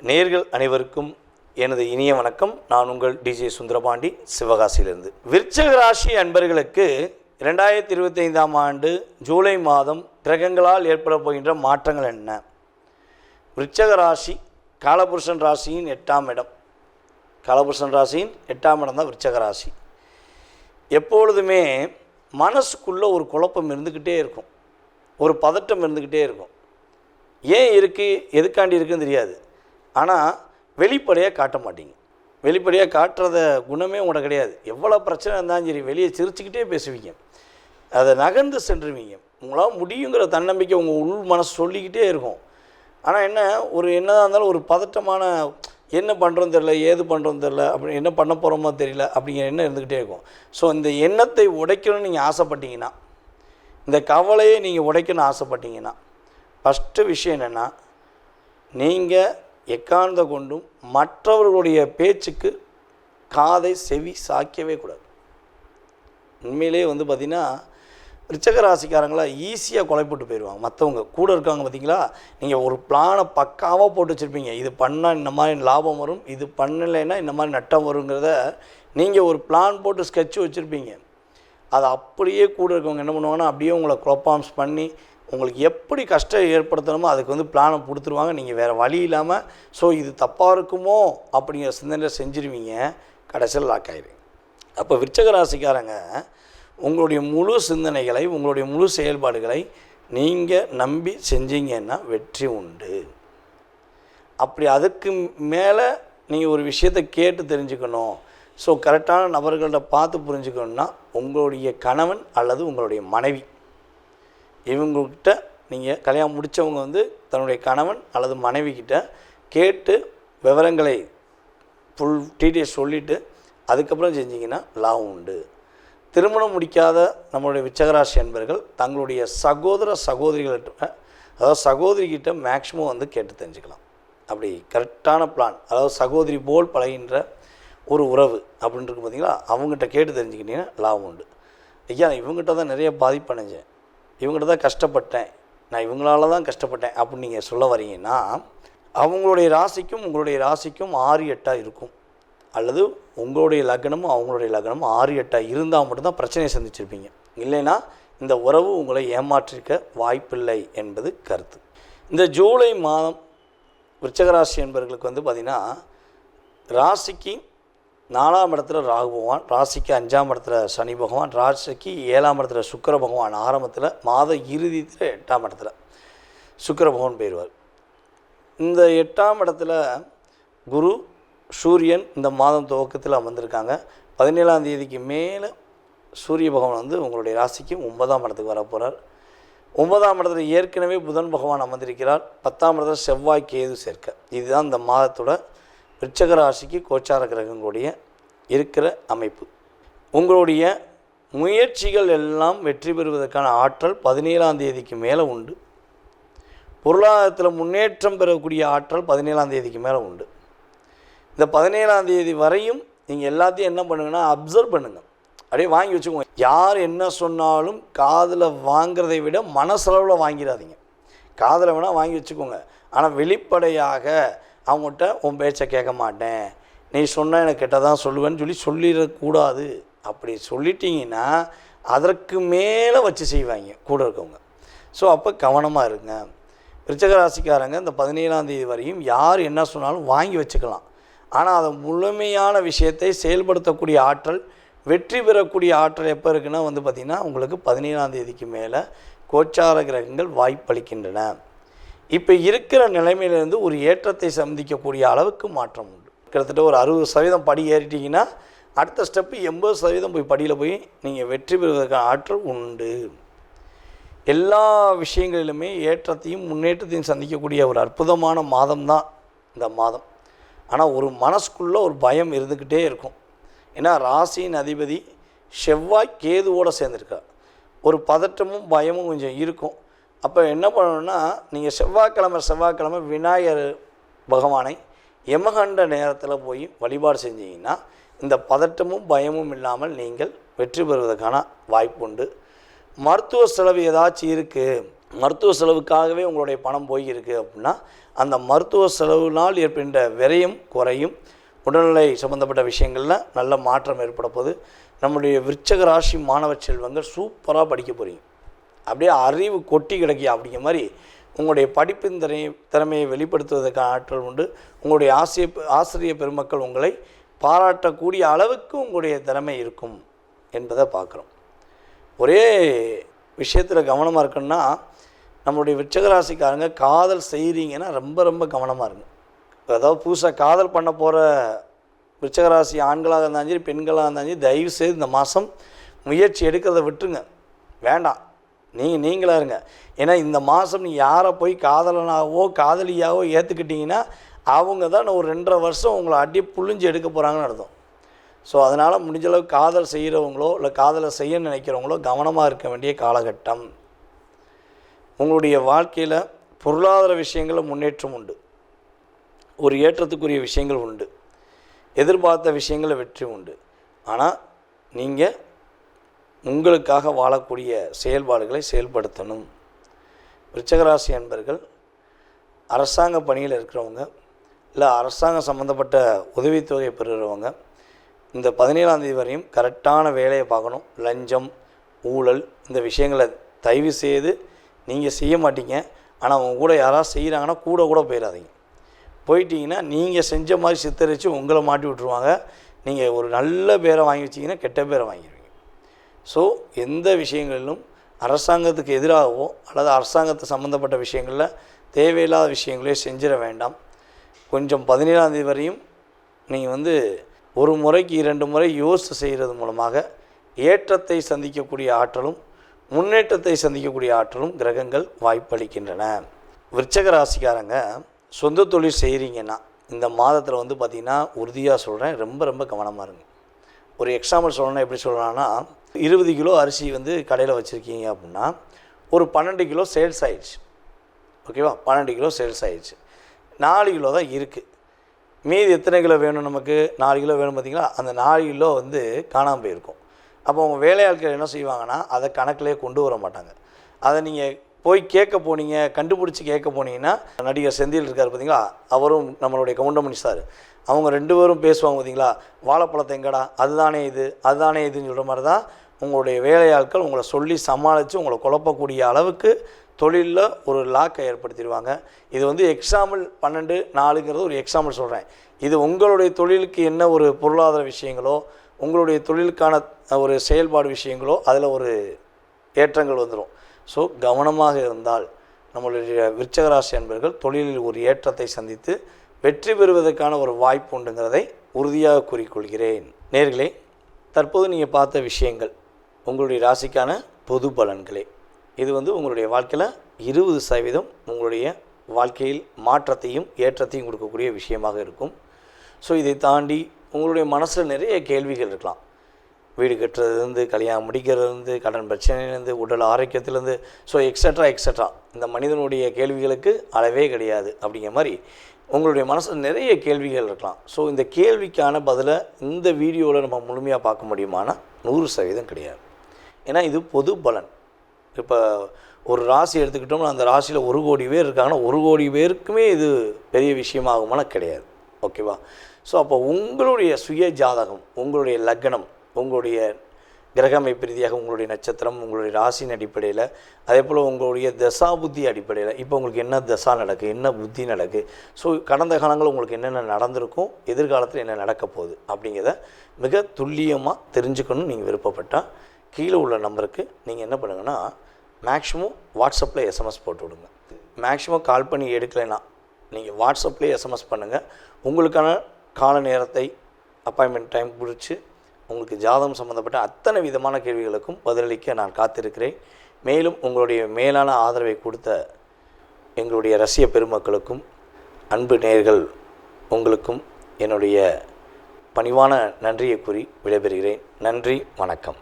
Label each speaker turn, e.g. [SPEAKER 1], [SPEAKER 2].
[SPEAKER 1] நேயர்கள் அனைவருக்கும் எனது இனிய வணக்கம். நான் உங்கள் டிஜே சுந்தரபாண்டி, சிவகாசியிலிருந்து. விருச்சிக ராசி அன்பர்களுக்கு 2025ஆம் ஆண்டு ஜூலை மாதம் கிரகங்களால் ஏற்பட போகின்ற மாற்றங்கள் என்ன? விருச்சிக ராசி காலபுருஷன் ராசியின் 8ஆம் இடம். காலபுருஷன் ராசியின் 8ஆம் இடம் தான் விருச்சிக ராசி. எப்பொழுதுமே மனசுக்குள்ளே ஒரு குழப்பம் இருந்துக்கிட்டே இருக்கும், ஒரு பதட்டம் இருந்துக்கிட்டே இருக்கும். ஏன் இருக்குது, எதுக்காண்டி இருக்குன்னு தெரியாது. ஆனால் வெளிப்படையாக காட்ட மாட்டீங்க. வெளிப்படையாக காட்டுறத குணமே உங்கள்கிட்ட கிடையாது. எவ்வளோ பிரச்சனை இருந்தாலும் சரி, வெளியே சிரிச்சுக்கிட்டே பேசுவீங்க, அதை நகர்ந்து சென்றுவீங்க. உங்களால் முடியுங்கிற தன்னம்பிக்கை உங்கள் உள் மனசு சொல்லிக்கிட்டே இருக்கும். ஆனால் என்னதான் இருந்தாலும் ஒரு பதட்டமான, என்ன பண்ணுறோன்னு தெரில, ஏது பண்ணுறோன்னு தெரில, அப்படி என்ன பண்ண போகிறோமோ தெரியல அப்படிங்கிற எண்ணம் இருந்துக்கிட்டே இருக்கும். ஸோ இந்த எண்ணத்தை உடைக்கணும்னு நீங்கள் ஆசைப்பட்டீங்கன்னா, இந்த கவலையை நீங்கள் உடைக்கணும்னு ஆசைப்பட்டீங்கன்னா, ஃபஸ்ட்டு விஷயம் என்னென்னா, நீங்கள் எக்காரணத்தை கொண்டும் மற்றவர்களுடைய பேச்சுக்கு காதை செவி சாய்க்கவே கூடாது. உண்மையிலே பார்த்திங்கன்னா விருச்சிக ராசிக்காரங்களாம் ஈஸியாக கொலைப்பட்டு போயிடுவாங்க. மற்றவங்க கூட இருக்காங்க பார்த்திங்களா, நீங்கள் ஒரு பிளானை பக்காவாக போட்டு வச்சுருப்பீங்க. இது பண்ணால் இந்த மாதிரி லாபம் வரும், இது பண்ணலைன்னா இந்த மாதிரி நட்டம் வருங்கிறத நீங்கள் ஒரு பிளான் போட்டு ஸ்கெட்ச் வச்சுருப்பீங்க. அதை அப்படியே கூட இருக்கவங்க என்ன பண்ணுவாங்கன்னா, அப்படியே உங்களை குழப்பாம்ஸ் பண்ணி உங்களுக்கு எப்படி கஷ்டம் ஏற்படுத்தணுமோ அதுக்கு பிளானை கொடுத்துருவாங்க. நீங்கள் வேறு வழி இல்லாமல் ஸோ இது தப்பாக இருக்குமோ அப்படிங்கிற சிந்தனையில் செஞ்சுருவீங்க. கடைசியில் லாக் ஆகிடுவீங்க. அப்போ விருச்சிக ராசிக்காரங்க உங்களுடைய முழு சிந்தனைகளை, உங்களுடைய முழு செயல்பாடுகளை நீங்கள் நம்பி செஞ்சீங்கன்னா வெற்றி உண்டு. அப்படி அதுக்கு மேலே நீங்கள் ஒரு விஷயத்தை கேட்டு தெரிஞ்சுக்கணும், ஸோ கரெக்டான நபர்கள்ட்ட பார்த்து புரிஞ்சுக்கணுன்னா உங்களுடைய கணவன் அல்லது உங்களுடைய மனைவி, இவங்கக்கிட்ட நீங்கள் கல்யாணம் முடித்தவங்க தன்னுடைய கணவன் அல்லது மனைவிக்கிட்ட கேட்டு விவரங்களை ஃபுல் டீட்டெயில்ஸ் சொல்லிவிட்டு அதுக்கப்புறம் செஞ்சிங்கன்னா லாபம் உண்டு. திருமணம் முடிக்காத நம்மளுடைய விருச்சிகராசி என்பவர்கள் தங்களுடைய சகோதர சகோதரிகள்கிட்ட, அதாவது சகோதரிக்கிட்ட மேக்ஸிமம் கேட்டு தெரிஞ்சுக்கலாம். அப்படி கரெக்டான பிளான், அதாவது சகோதரி போல் பழகின்ற ஒரு உறவு அப்படின்றது பார்த்திங்களா, அவங்ககிட்ட கேட்டு தெரிஞ்சுக்கிட்டிங்கன்னா லாபம் உண்டு. ஐயா இவங்ககிட்ட தான் நிறைய பாதிப்பு அடைஞ்சேன், இவங்ககிட்ட தான் கஷ்டப்பட்டேன், நான் இவங்களால தான் கஷ்டப்பட்டேன் அப்படின்னு நீங்கள் சொல்ல வரீங்கன்னா, அவங்களுடைய ராசிக்கும் உங்களுடைய ராசிக்கும் 6-8 இருக்கும். அல்லது உங்களுடைய லக்னமும் அவங்களுடைய லக்னமும் 6-8 இருந்தால் மட்டும்தான் பிரச்சனையை சந்திச்சிருப்பீங்க. இல்லைன்னா இந்த உறவு உங்களை ஏமாற்றிருக்க வாய்ப்பில்லை என்பது கருத்து. இந்த ஜூலை மாதம் விருச்சிக ராசி என்பவர்களுக்கு பார்த்திங்கன்னா, ராசிக்கு 4ஆம் இடத்துல ராகு பகவான், ராசிக்கு 5ஆம் இடத்துல சனி பகவான், ராசிக்கு 7ஆம் இடத்துல சுக்கிர பகவான், ஆரம்பத்தில் மாத இறுதியில் 8ஆம் இடத்துல சுக்கிர பகவான் போயிடுவார். இந்த 8ஆம் இடத்துல குரு சூரியன் இந்த மாதம் துவக்கத்தில் அமர்ந்திருக்காங்க. 17ஆம் தேதிக்கு மேலே சூரிய பகவான் உங்களுடைய ராசிக்கு 9ஆம் இடத்துக்கு வர போகிறார். 9ஆம் இடத்துல ஏற்கனவே புதன் பகவான் அமர்ந்திருக்கிறார். 10ஆம் இடத்துல செவ்வாய் கேது சேர்க்க. இதுதான் இந்த மாதத்தோட விருச்சிக ராசிக்கு கோச்சார கிரகங்களுடைய இருக்கிற அமைப்பு. உங்களுடைய முயற்சிகள் எல்லாம் வெற்றி பெறுவதற்கான ஆற்றல் 17ஆம் தேதிக்கு மேலே உண்டு. பொருளாதாரத்தில் முன்னேற்றம் பெறக்கூடிய ஆற்றல் 17ஆம் தேதிக்கு மேலே உண்டு. இந்த 17ஆம் தேதி வரையும் நீங்கள் எல்லாத்தையும் என்ன பண்ணுங்கன்னா, அப்சர்வ் பண்ணுங்கள், அப்படியே வாங்கி வச்சுக்கோங்க. யார் என்ன சொன்னாலும் காதில் வாங்கிறதை விட மனசளவில் வாங்கிடாதீங்க. காதில் வேணால் வாங்கி வச்சுக்கோங்க, ஆனால் வெளிப்படையாக அவங்ககிட்ட உன் பேச்சை கேட்க மாட்டேன், நீ சொன்னால் எனக்கு கெட்டதான் சொல்லுவேன்னு சொல்லிடக்கூடாது. அப்படி சொல்லிட்டீங்கன்னா அதற்கு மேலே வச்சு செய்வாங்க கூட இருக்கவங்க. ஸோ அப்போ கவனமாக இருங்க. விருச்சிக ராசிக்காரங்க இந்த 17ஆம் தேதி வரையும் யார் என்ன சொன்னாலும் வாங்கி வச்சுக்கலாம். ஆனால் அதை முழுமையான விஷயத்தை செயல்படுத்தக்கூடிய ஆற்றல், வெற்றி பெறக்கூடிய ஆற்றல் எப்போ இருக்குன்னா பார்த்திங்கன்னா உங்களுக்கு 17ஆம் தேதிக்கு மேலே கோச்சார கிரகங்கள் வாய்ப்பளிக்கின்றன. இப்போ இருக்கிற நிலைமையிலேருந்து ஒரு ஏற்றத்தை சந்திக்கக்கூடிய அளவுக்கு மாற்றம் உண்டு. கிட்டத்தட்ட ஒரு 60% படி ஏறிட்டிங்கன்னா அடுத்த ஸ்டெப்பு 80% போய் படியில் போய் நீங்கள் வெற்றி பெறுவதற்கான ஆற்றல் உண்டு. எல்லா விஷயங்களிலுமே ஏற்றத்தையும் முன்னேற்றத்தையும் சந்திக்கக்கூடிய ஒரு அற்புதமான மாதம் தான் இந்த மாதம். ஆனால் ஒரு மனசுக்குள்ளே ஒரு பயம் இருந்துக்கிட்டே இருக்கும். ஏன்னா ராசியின் அதிபதி செவ்வாய் கேதுவோடு சேர்ந்துருக்கார். ஒரு பதட்டமும் பயமும் கொஞ்சம் இருக்கும். அப்போ என்ன பண்ணணுன்னா, நீங்கள் செவ்வாய்க்கிழமை விநாயகர் பகவானை யமகண்ட நேரத்தில் போய் வழிபாடு செஞ்சீங்கன்னா இந்த பதட்டமும் பயமும் இல்லாமல் நீங்கள் வெற்றி பெறுவதற்கான வாய்ப்பு உண்டு. மருத்துவ செலவு ஏதாச்சும் இருக்குது மருத்துவ செலவுக்காகவே உங்களுடைய பணம் போய்கிருக்கு அப்படின்னா அந்த மருத்துவ செலவுனால் ஏற்படுகின்ற விரயம் குறையும். உடல்நிலை சம்மந்தப்பட்ட விஷயங்களில் நல்ல மாற்றம் ஏற்பட போது. நம்முடைய விருச்சக ராசி மாணவ செல்வங்கள் சூப்பராக படிக்க போகிறீங்க. அப்படியே அறிவு கொட்டி கிடைக்கியா அப்படிங்கிற மாதிரி உங்களுடைய படிப்பின் திறமையை வெளிப்படுத்துவதற்கான ஆற்றல் உண்டு. உங்களுடைய ஆசிரியர் பெருமக்கள் உங்களை பாராட்டக்கூடிய அளவுக்கு உங்களுடைய திறமை இருக்கும் என்பதை பார்க்குறோம். ஒரே விஷயத்தில் கவனமாக இருக்குன்னா, நம்மளுடைய விருச்சகராசிக்காரங்க காதல் செய்கிறீங்கன்னா ரொம்ப ரொம்ப கவனமாக இருங்க. அதாவது புதுசாக காதல் பண்ண போகிற விருச்சகராசி ஆண்களாக இருந்தாலும் சரி பெண்களாக இருந்தாலும் சரி, தயவுசெய்து இந்த மாதம் முயற்சி எடுக்கிறத விட்டுருங்க, வேண்டாம். நீங்களாக இருங்க. ஏன்னா இந்த மாதம் நீ யாரை போய் காதலனாகவோ காதலியாகவோ ஏற்றுக்கிட்டிங்கன்னா அவங்க தான் ஒரு 2.5 வருஷம் உங்களை அடி புழிஞ்சு எடுக்க போகிறாங்கன்னு அர்த்தம். ஸோ அதனால் முடிஞ்சளவு காதல் செய்கிறவங்களோ இல்லை காதலை செய்ய நினைக்கிறவங்களோ கவனமாக இருக்க வேண்டிய காலகட்டம். உங்களுடைய வாழ்க்கையில் பொருளாதார விஷயங்களில் முன்னேற்றம் உண்டு, ஒரு ஏற்றத்துக்குரிய விஷயங்கள் உண்டு, எதிர்பார்த்த விஷயங்களில் வெற்றி உண்டு. ஆனால் நீங்கள் உங்களுக்காக வாழக்கூடிய செயல்பாடுகளை செயல்படுத்தணும். விருச்சகராசி அன்பர்கள் அரசாங்க பணியில் இருக்கிறவங்க இல்லை அரசாங்கம் சம்மந்தப்பட்ட உதவித்தொகை பெறுகிறவங்க இந்த 17ஆம் தேதி வரையும் கரெக்டான வேலையை பார்க்கணும். லஞ்சம் ஊழல் இந்த விஷயங்களை தயவு செய்து நீங்கள் செய்ய மாட்டீங்க. ஆனால் அவங்க கூட யாராவது செய்கிறாங்கன்னா கூட போயிடாதீங்க. போயிட்டீங்கன்னா நீங்கள் செஞ்ச மாதிரி சித்தரித்து உங்களை மாட்டி விட்ருவாங்க. நீங்கள் ஒரு நல்ல பேரை வாங்கி வச்சிங்கன்னா கெட்ட பேரை வாங்கிடுவீங்க. ஸோ எந்த விஷயங்களிலும் அரசாங்கத்துக்கு எதிராகவோ அல்லது அரசாங்கத்தை சம்மந்தப்பட்ட விஷயங்களில் தேவையில்லாத விஷயங்களே செஞ்சிட வேண்டாம். கொஞ்சம் 17ஆம் தேதி வரையும் நீங்கள் ஒரு முறைக்கு 2 முறை யோசித்து செய்கிறது மூலமாக ஏற்றத்தை சந்திக்கக்கூடிய ஆற்றலும் முன்னேற்றத்தை சந்திக்கக்கூடிய ஆற்றலும் கிரகங்கள் வாய்ப்பளிக்கின்றன. விருச்சக ராசிக்காரங்க சொந்த தொழில் செய்கிறீங்கன்னா இந்த மாதத்தில் பார்த்திங்கன்னா உறுதியாக சொல்கிறேன், ரொம்ப ரொம்ப கவனமாக இருங்க. ஒரு எக்ஸாம்பிள் சொல்லணும்னா எப்படி சொல்கிறான்னா, 20 கிலோ அரிசி கடையில் வச்சுருக்கீங்க அப்படின்னா ஒரு 12 கிலோ சேல்ஸ் ஆயிடுச்சு. ஓகேவா? 12 கிலோ சேல்ஸ் ஆயிடுச்சு. 4 கிலோ தான் இருக்குது. மீதி எத்தனை கிலோ வேணும்? நமக்கு 4 கிலோ வேணும். பார்த்திங்களா? அந்த 4 கிலோ காணாமல் போயிருக்கும். அப்போ அவங்க வேலையாட்கள் என்ன செய்வாங்கன்னா அதை கணக்கிலே கொண்டு வர மாட்டாங்க. அதை நீங்கள் போய் கேட்க போனீங்க, கண்டுபிடிச்சி கேட்க போனீங்கன்னா, நடிகர் செந்தில் இருக்கார் பார்த்திங்களா, அவரும் நம்மளுடைய கவுண்டமணி சார், அவங்க 2 பேரும் பேசுவாங்க பார்த்திங்களா, வாழைப்பழத்தை எங்கடா, அதுதானே இதுன்னு சொல்கிற மாதிரி தான் உங்களுடைய வேலையாட்கள் உங்களை சொல்லி சமாளித்து உங்களை குழப்பக்கூடிய அளவுக்கு தொழிலில் ஒரு லாக்கை ஏற்படுத்திடுவாங்க. இது எக்ஸாம்பிள் 12/4ங்கிறது ஒரு எக்ஸாம்பிள் சொல்கிறேன். இது உங்களுடைய தொழிலுக்கு என்ன ஒரு பொருளாதார விஷயங்களோ உங்களுடைய தொழிலுக்கான ஒரு செயல்பாடு விஷயங்களோ அதில் ஒரு ஏற்றங்கள் வந்துடும். ஸோ கவனமாக இருந்தால் நம்மளுடைய விருச்சகராசி அன்பர்கள் தொழிலில் ஒரு ஏற்றத்தை சந்தித்து வெற்றி பெறுவதற்கான ஒரு வாய்ப்பு உண்டுங்கிறதை உறுதியாக கூறிக்கொள்கிறேன். நேர்களே, தற்போது நீங்கள் பார்த்த விஷயங்கள் உங்களுடைய ராசிக்கான பொது பலன்களே. இது உங்களுடைய வாழ்க்கையில் 20% உங்களுடைய வாழ்க்கையில் மாற்றத்தையும் ஏற்றத்தையும் கொடுக்கக்கூடிய விஷயமாக இருக்கும். ஸோ இதை தாண்டி உங்களுடைய மனசில் நிறைய கேள்விகள் இருக்கலாம். வீடு கட்டுறதுலேருந்து, கல்யாணம் முடிக்கிறதுலேருந்து, கடன் பிரச்சனையிலேருந்து, உடல் ஆரோக்கியத்திலேருந்து, ஸோ எக்ஸட்ரா இந்த மனிதனுடைய கேள்விகளுக்கு அளவே கிடையாது. அப்படிங்கிற மாதிரி உங்களுடைய மனசில் நிறைய கேள்விகள் இருக்கலாம். ஸோ இந்த கேள்விக்கான பதிலை இந்த வீடியோவில் நம்ம முழுமையாக பார்க்க முடியுமானா 100% கிடையாது. ஏன்னா இது பொது பலன். இப்போ ஒரு ராசி எடுத்துக்கிட்டோம்னா அந்த ராசியில் 1 கோடி பேர் இருக்காங்கன்னா 1 கோடி பேருக்குமே இது பெரிய விஷயமாகுமானா கிடையாது. ஓகேவா? ஸோ அப்போ உங்களுடைய சுய ஜாதகம், உங்களுடைய லக்னம், உங்களுடைய கிரகமைப்பு ரீதியாக உங்களுடைய நட்சத்திரம், உங்களுடைய ராசியின் அடிப்படையில், அதே போல் உங்களுடைய தசா புத்தி அடிப்படையில் இப்போ உங்களுக்கு என்ன தசா நடக்குது, என்ன புத்தி நடக்குது, ஸோ கடந்த காலங்களில் உங்களுக்கு என்னென்ன நடந்திருக்கும், எதிர்காலத்தில் என்ன நடக்க போகுது அப்படிங்கிறத மிக துல்லியமாக தெரிஞ்சுக்கணும்னு நீங்கள் விருப்பப்பட்டால் கீழே உள்ள நம்பருக்கு நீங்கள் என்ன பண்ணுங்கன்னா, மேக்ஸிமம் வாட்ஸ்அப்பில் எஸ்எம்எஸ் போட்டு விடுங்க. மேக்ஸிமம் கால் பண்ணி எடுக்கலைன்னா நீங்கள் வாட்ஸ்அப்லேயே எஸ்எம்எஸ் பண்ணுங்கள். உங்களுக்கான கால நேரத்தை அப்பாயின்மெண்ட் டைம் பிடிச்சி உங்களுக்கு ஜாதகம் சம்மந்தப்பட்ட அத்தனை விதமான கேள்விகளுக்கும் பதிலளிக்க நான் காத்திருக்கிறேன். மேலும் உங்களுடைய மேலான ஆதரவை கொடுத்த எங்களுடைய ரசிக பெருமக்களுக்கும் அன்பு நேயர்கள் உங்களுக்கும் என்னுடைய பணிவான நன்றியை கூறி விடைபெறுகிறேன். நன்றி, வணக்கம்.